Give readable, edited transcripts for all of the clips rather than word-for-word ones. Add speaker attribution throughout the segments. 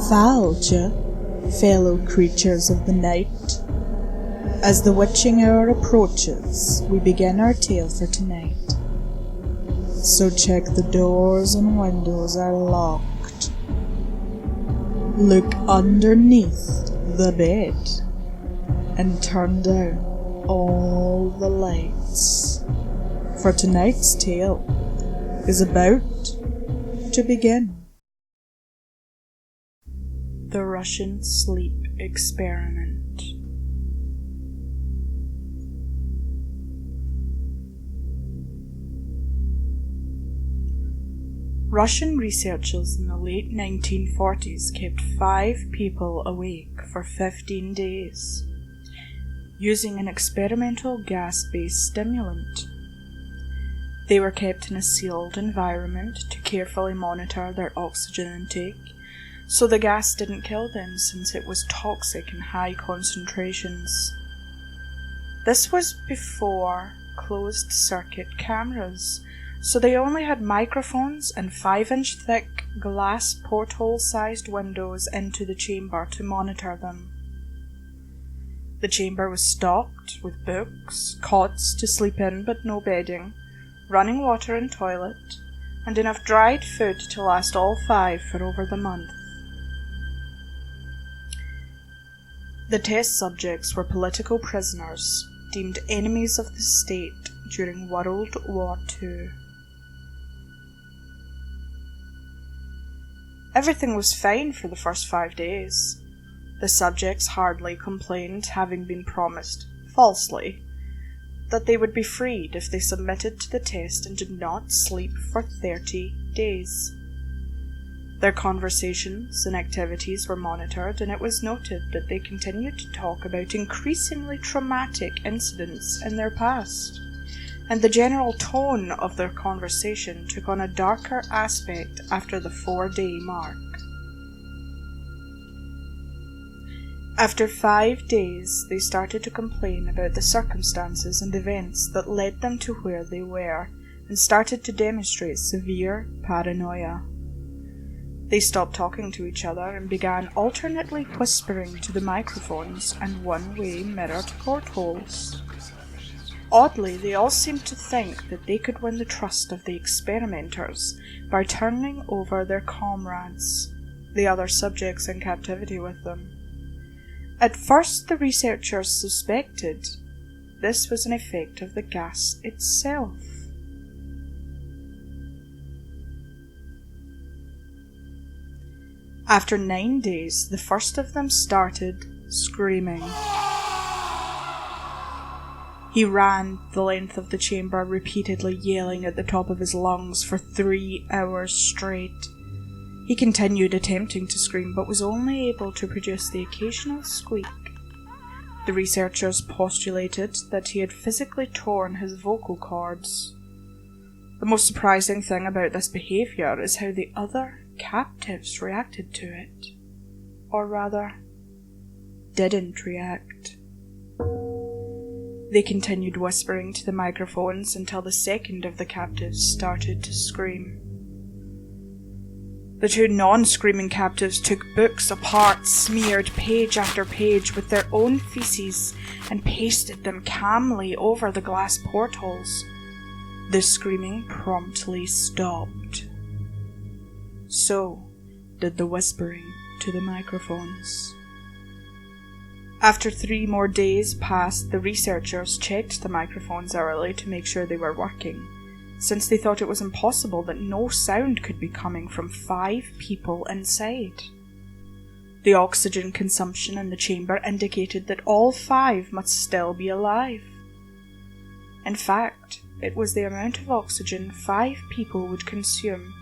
Speaker 1: Fáilte, fellow creatures of the night. As the witching hour approaches, we begin our tale for tonight. So check the doors and windows are locked. Look underneath the bed and turn down all the lights. For tonight's tale is about to begin. The Russian Sleep Experiment. Russian researchers in the late 1940s kept 5 people awake for 15 days, using an experimental gas-based stimulant. They were kept in a sealed environment to carefully monitor their oxygen intake, so the gas didn't kill them since it was toxic in high concentrations. This was before closed-circuit cameras, so they only had microphones and 5-inch thick glass porthole-sized windows into the chamber to monitor them. The chamber was stocked with books, cots to sleep in but no bedding, running water and toilet, and enough dried food to last all 5 for over the month. The test subjects were political prisoners, deemed enemies of the state during World War II. Everything was fine for the first 5 days. The subjects hardly complained, having been promised, falsely, that they would be freed if they submitted to the test and did not sleep for 30 days. Their conversations and activities were monitored, and it was noted that they continued to talk about increasingly traumatic incidents in their past, and the general tone of their conversation took on a darker aspect after the 4-day mark. After 5 days, they started to complain about the circumstances and events that led them to where they were, and started to demonstrate severe paranoia. They stopped talking to each other and began alternately whispering to the microphones and one-way mirrored portholes. Oddly, they all seemed to think that they could win the trust of the experimenters by turning over their comrades, the other subjects in captivity with them. At first, the researchers suspected this was an effect of the gas itself. After 9 days, the first of them started screaming. He ran the length of the chamber, repeatedly yelling at the top of his lungs for 3 hours straight. He continued attempting to scream, but was only able to produce the occasional squeak. The researchers postulated that he had physically torn his vocal cords. The most surprising thing about this behaviour is how the other captives reacted to it. Or rather, didn't react. They continued whispering to the microphones until the second of the captives started to scream. The 2 non-screaming captives took books apart, smeared page after page with their own feces, and pasted them calmly over the glass portholes. The screaming promptly stopped. So did the whispering to the microphones. After 3 more days passed, the researchers checked the microphones hourly to make sure they were working, since they thought it was impossible that no sound could be coming from 5 people inside. The oxygen consumption in the chamber indicated that all 5 must still be alive. In fact, it was the amount of oxygen 5 people would consume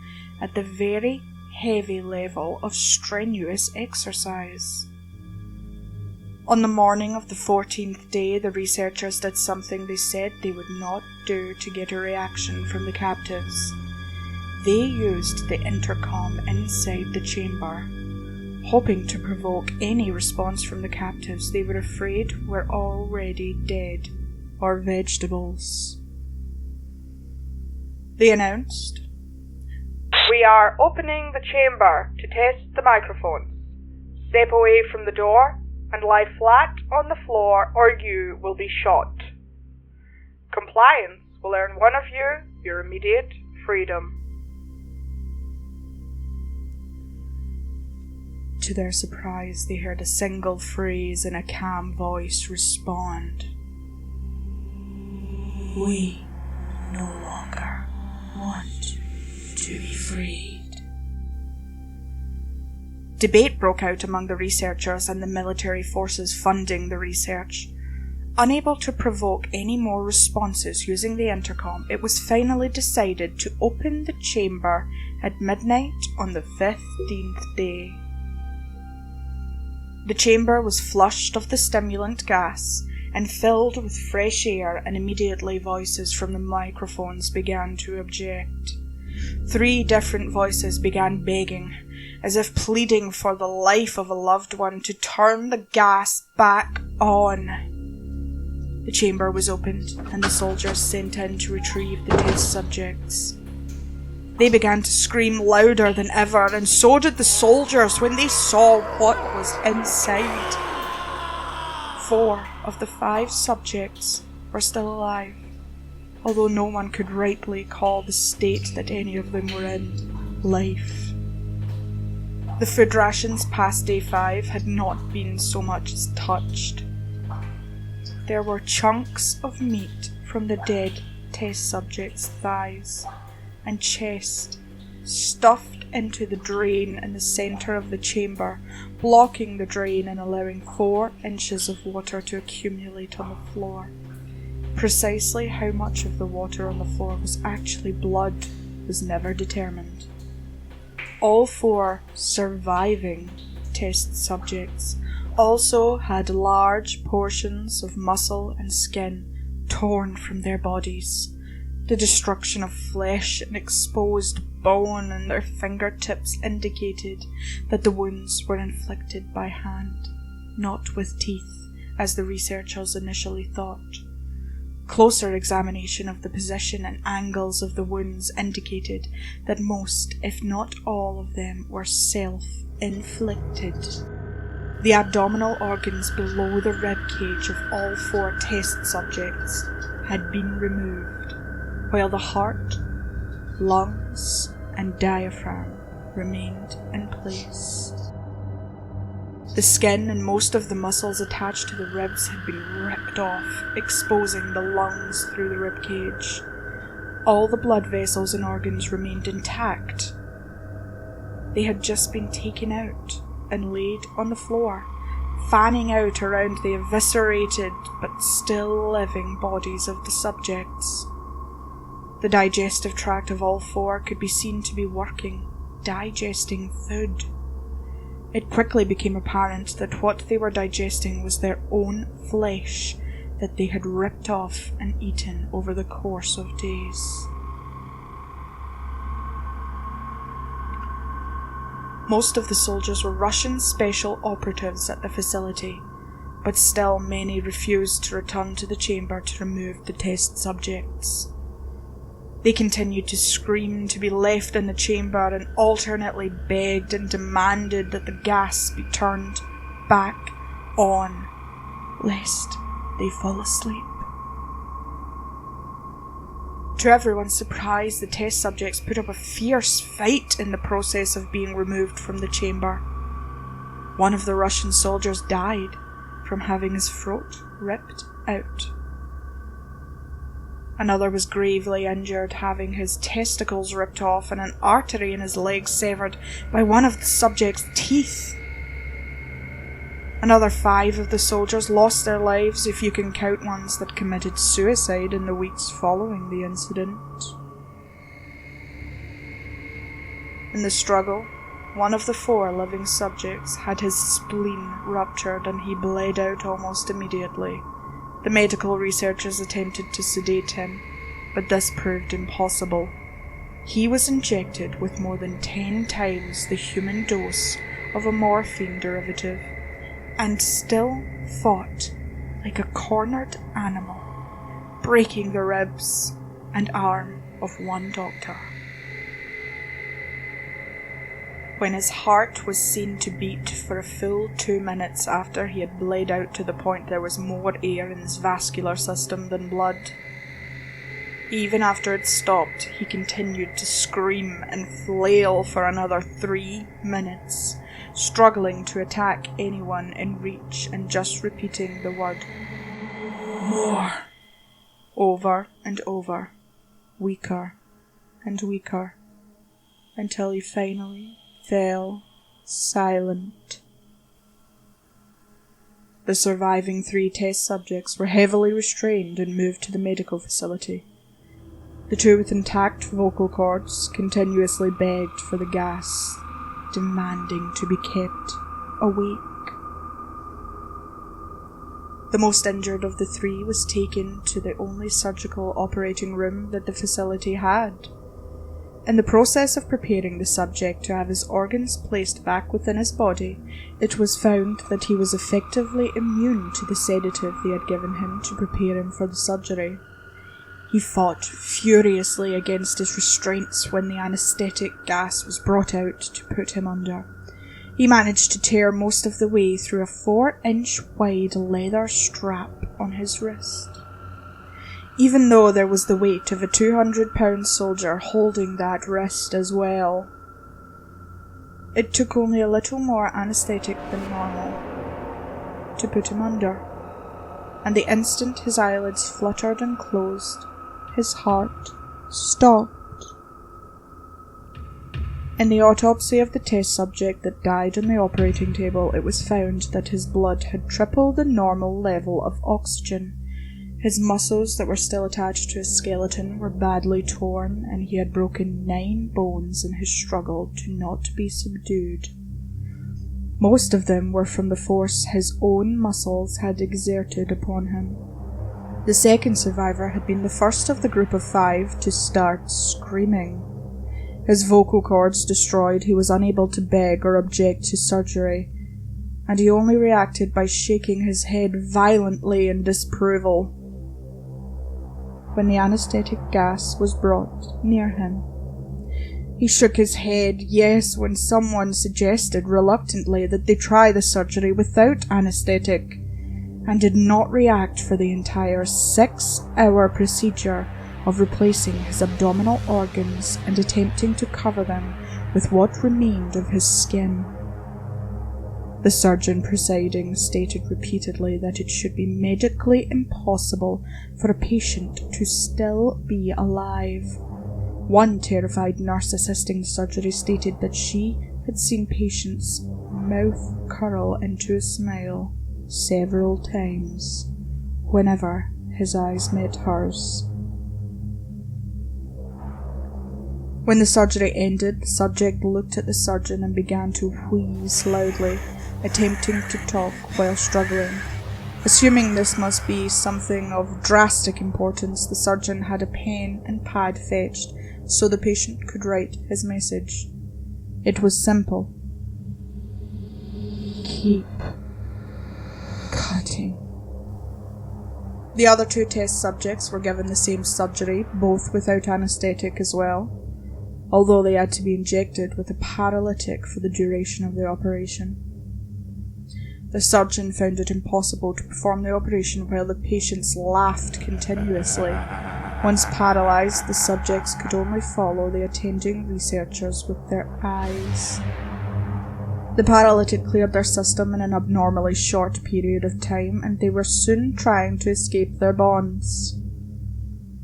Speaker 1: at the very heavy level of strenuous exercise. On the morning of the 14th day, the researchers did something they said they would not do to get a reaction from the captives. They used the intercom inside the chamber, hoping to provoke any response from the captives they were afraid were already dead or vegetables. They announced, "We are opening the chamber to test the microphones. Step away from the door and lie flat on the floor or you will be shot. Compliance will earn one of you your immediate freedom. To their surprise, they heard a single phrase in a calm voice respond. We no longer want to be freed. Debate broke out among the researchers and the military forces funding the research. Unable to provoke any more responses using the intercom, it was finally decided to open the chamber at midnight on the 15th day. The chamber was flushed of the stimulant gas and filled with fresh air, and immediately voices from the microphones began to object. 3 different voices began begging, as if pleading for the life of a loved one, to turn the gas back on. The chamber was opened, and the soldiers sent in to retrieve the test subjects. They began to scream louder than ever, and so did the soldiers when they saw what was inside. 4 of the 5 subjects were still alive, although no one could rightly call the state that any of them were in life. The food rations past day 5 had not been so much as touched. There were chunks of meat from the dead test subjects' thighs and chest stuffed into the drain in the centre of the chamber, blocking the drain and allowing 4 inches of water to accumulate on the floor. Precisely how much of the water on the floor was actually blood was never determined. All 4 surviving test subjects also had large portions of muscle and skin torn from their bodies. The destruction of flesh and exposed bone on their fingertips indicated that the wounds were inflicted by hand, not with teeth, as the researchers initially thought. Closer examination of the position and angles of the wounds indicated that most, if not all of them, were self-inflicted. The abdominal organs below the ribcage of all 4 test subjects had been removed, while the heart, lungs, and diaphragm remained in place. The skin and most of the muscles attached to the ribs had been ripped off, exposing the lungs through the ribcage. All the blood vessels and organs remained intact. They had just been taken out and laid on the floor, fanning out around the eviscerated but still living bodies of the subjects. The digestive tract of all 4 could be seen to be working, digesting food. It quickly became apparent that what they were digesting was their own flesh that they had ripped off and eaten over the course of days. Most of the soldiers were Russian special operatives at the facility, but still many refused to return to the chamber to remove the test subjects. They continued to scream to be left in the chamber and alternately begged and demanded that the gas be turned back on, lest they fall asleep. To everyone's surprise, the test subjects put up a fierce fight in the process of being removed from the chamber. One of the Russian soldiers died from having his throat ripped out. Another was gravely injured, having his testicles ripped off and an artery in his leg severed by one of the subject's teeth. Another 5 of the soldiers lost their lives, if you can count ones that committed suicide in the weeks following the incident. In the struggle, one of the 4 living subjects had his spleen ruptured and he bled out almost immediately. The medical researchers attempted to sedate him, but this proved impossible. He was injected with more than 10 times the human dose of a morphine derivative, and still fought like a cornered animal, breaking the ribs and arm of one doctor. when his heart was seen to beat for a full 2 minutes after he had bled out to the point there was more air in his vascular system than blood. Even after it stopped, he continued to scream and flail for another 3 minutes, struggling to attack anyone in reach and just repeating the word "more" over and over, weaker and weaker, until he finally fell silent. The surviving 3 test subjects were heavily restrained and moved to the medical facility. The 2 with intact vocal cords continuously begged for the gas, demanding to be kept awake. The most injured of the 3 was taken to the only surgical operating room that the facility had. In the process of preparing the subject to have his organs placed back within his body, it was found that he was effectively immune to the sedative they had given him to prepare him for the surgery. He fought furiously against his restraints when the anesthetic gas was brought out to put him under. He managed to tear most of the way through a 4-inch wide leather strap on his wrist. Even though there was the weight of a 200-pound soldier holding that wrist as well. It took only a little more anesthetic than normal to put him under, and the instant his eyelids fluttered and closed, his heart stopped. In the autopsy of the test subject that died on the operating table, it was found that his blood had tripled the normal level of oxygen. His muscles that were still attached to his skeleton were badly torn, and he had broken 9 bones in his struggle to not be subdued. Most of them were from the force his own muscles had exerted upon him. The second survivor had been the first of the group of 5 to start screaming. His vocal cords destroyed, he was unable to beg or object to surgery, and he only reacted by shaking his head violently in disapproval when the anesthetic gas was brought near him. He shook his head yes when someone suggested reluctantly that they try the surgery without anesthetic, and did not react for the entire 6-hour procedure of replacing his abdominal organs and attempting to cover them with what remained of his skin. The surgeon presiding stated repeatedly that it should be medically impossible for a patient to still be alive. One terrified nurse assisting the surgery stated that she had seen patients' mouth curl into a smile several times whenever his eyes met hers. When the surgery ended, the subject looked at the surgeon and began to wheeze loudly, attempting to talk while struggling. Assuming this must be something of drastic importance, the surgeon had a pen and pad fetched so the patient could write his message. It was simple. Keep cutting. The other 2 test subjects were given the same surgery, both without anesthetic as well, although they had to be injected with a paralytic for the duration of the operation. The surgeon found it impossible to perform the operation while the patients laughed continuously. Once paralysed, the subjects could only follow the attending researchers with their eyes. The paralytic cleared their system in an abnormally short period of time, and they were soon trying to escape their bonds.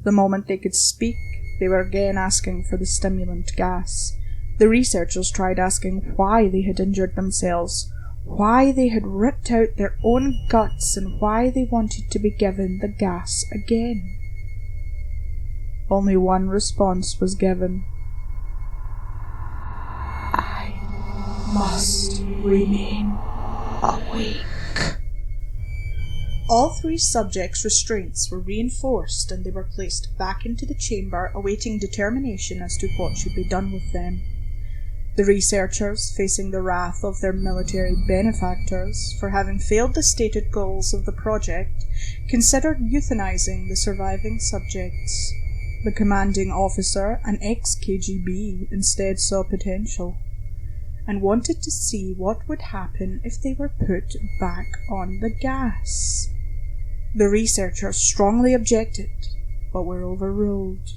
Speaker 1: The moment they could speak, they were again asking for the stimulant gas. The researchers tried asking why they had injured themselves, why they had ripped out their own guts, and why they wanted to be given the gas again. Only one response was given. I must remain awake. All 3 subjects' restraints were reinforced, and they were placed back into the chamber, awaiting determination as to what should be done with them. The researchers, facing the wrath of their military benefactors for having failed the stated goals of the project, considered euthanizing the surviving subjects. The commanding officer, an ex-KGB, instead saw potential, and wanted to see what would happen if they were put back on the gas. The researchers strongly objected, but were overruled.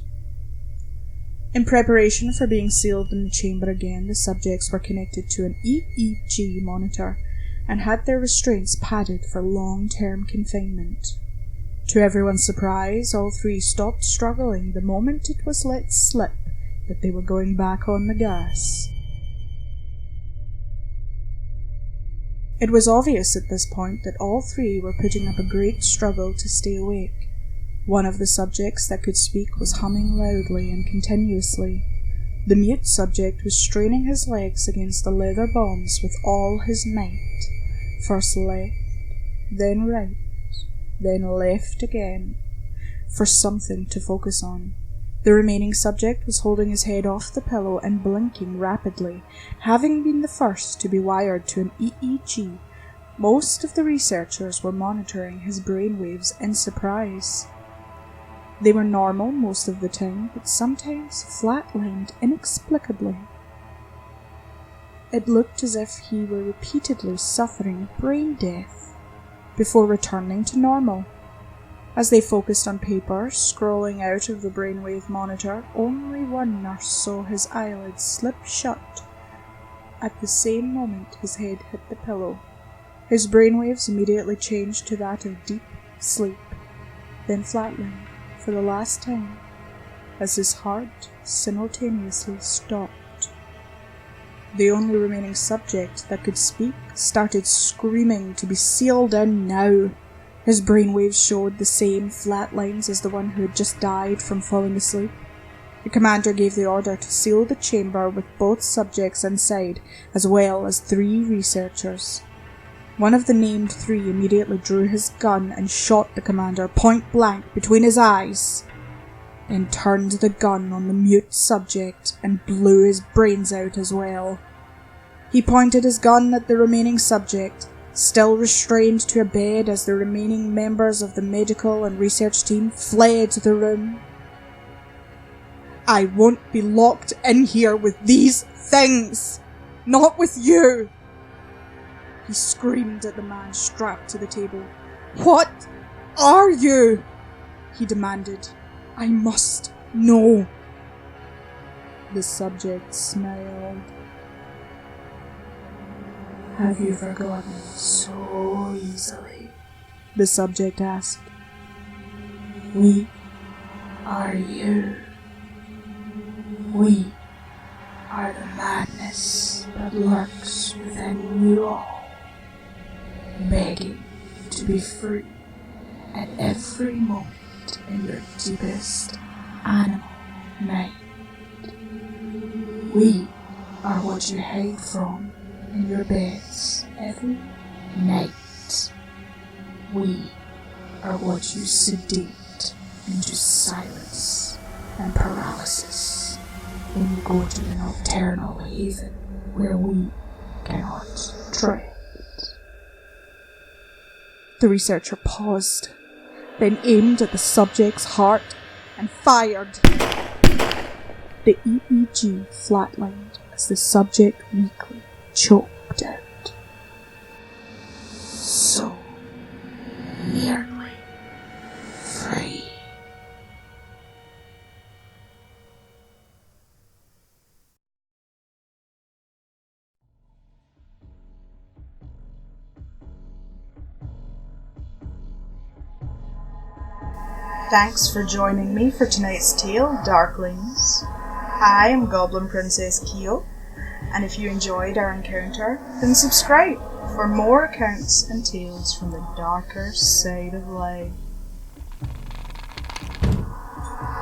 Speaker 1: In preparation for being sealed in the chamber again, the subjects were connected to an EEG monitor and had their restraints padded for long-term confinement. To everyone's surprise, all three stopped struggling the moment it was let slip that they were going back on the gas. It was obvious at this point that all three were putting up a great struggle to stay awake. One of the subjects that could speak was humming loudly and continuously. The mute subject was straining his legs against the leather bonds with all his might. First left, then right, then left again, for something to focus on. The remaining subject was holding his head off the pillow and blinking rapidly, having been the first to be wired to an EEG. Most of the researchers were monitoring his brainwaves in surprise. They were normal most of the time, but sometimes flatlined inexplicably. It looked as if he were repeatedly suffering brain death before returning to normal. As they focused on paper, scrolling out of the brainwave monitor, only one nurse saw his eyelids slip shut. At the same moment his head hit the pillow. His brainwaves immediately changed to that of deep sleep, then flatlined for the last time, as his heart simultaneously stopped. The only remaining subject that could speak started screaming to be sealed in now. His brainwaves showed the same flat lines as the one who had just died from falling asleep. The commander gave the order to seal the chamber with both subjects inside, as well as 3 researchers. One of the named 3 immediately drew his gun and shot the commander point blank between his eyes, then turned the gun on the mute subject and blew his brains out as well. He pointed his gun at the remaining subject, still restrained to a bed as the remaining members of the medical and research team fled the room. "I won't be locked in here with these things! Not with you!" He screamed at the man strapped to the table. "What are you?" he demanded. "I must know." The subject smiled. "Have you forgotten so easily?" the subject asked. "We are you. We are the madness that lurks within you all, begging to be free at every moment in your deepest animal night. We are what you hide from in your beds every night. We are what you sedate into silence and paralysis when you go to the nocturnal haven where we cannot tread." The researcher paused, then aimed at the subject's heart and fired. The EEG flatlined as the subject weakly choked out. "So nearly free." Thanks for joining me for tonight's tale, Darklings. I am GoblinPrincessKyo, and if you enjoyed our encounter, then subscribe for more accounts and tales from the darker side of life.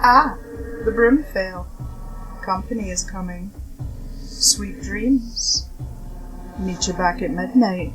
Speaker 1: Ah, the broom fell. Company is coming. Sweet dreams. Meet you back at midnight.